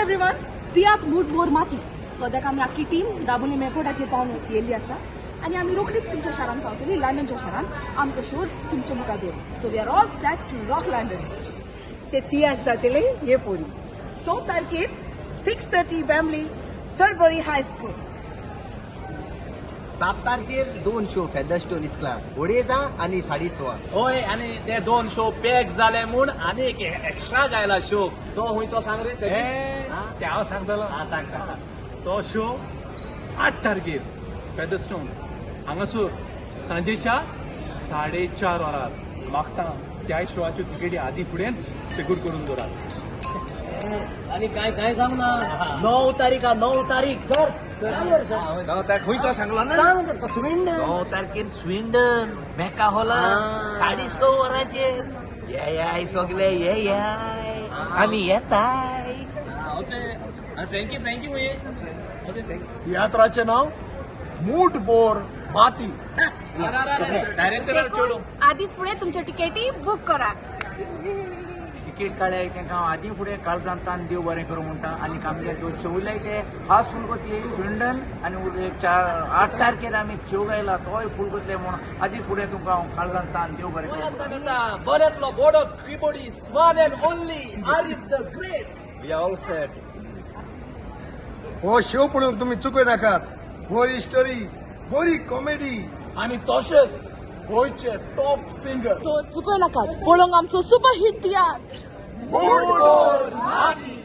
Everyone तियात mood मोर माती सद्याक आमी आख्खी टीम दाबोलीम एअरपोर्टाचेर पावन येयल्ली आसा आनी आमी रोखडीच तुमच्या शारान पावतली लंडनच्या शारान आमचो शो तुमच्या मुखार दवरून so we are all set to rock London. ते तियात जातले हे पोरी 6 तारखेर 6:30 वेम्बली सरबरी हाय स्कूल. 7 तारखेर 2 शो फेदरस्टोन क्लास ओडेजा आणि 16:30. होय आणि ते 2 शो पॅक झाले म्हूण आणि एक एक्स्ट्रा गायला शो तो हुंय तो सांग रे ते हांव सांगतलो. सांग सांग तो शो 8 तारखेर फेदरस्टोन हांगासर सांजेच्या 4:30 वरार मागता त्या शोआच्यो तिकेटी आदी फुडेंच सेक्यूर करून दवरात. आणि काय काय सांग ना 9 तारीख 9 तारीख सर 9 तारखेर हुंय तो सांगला ना. सांग स्विंडन 9 तारखेर स्विंडन मेका हॉला 6:30 वरांचेर ये सगळे ये आम्ही येताय. आणि फ्रँकी हुंय तियात्राचें नाव मूड बोर माती. डायरेक्टर चेडू आदीच फुडें तुमच्या तिकेटी बूक करा. तिकीट काढाय तांकां हांव आदी फुडें काळजांतान देव बरें करूं म्हणटा आनी आमगे दोन चवलाय ते हा फूल कोतले स्विंडन आनी एक 8 तारखेर आमी शेव गायला तोय फूल कोतले म्हणून आदीच फुडें तुमकां हांव काळजांतान देव बरें करूं. सांगता बऱ्यांतलो बोडो क्रिबोडी one and only Arif the great we are all set. हो शो पळोवंक तुमी चुकय नाकात. बरी स्टोरी बरी कॉमेडी आणि तशेंच गोंयचे टॉप सिंगर तो चुकय नाकात पळोवंक आमचो super hit tiatr. Mood bore माती.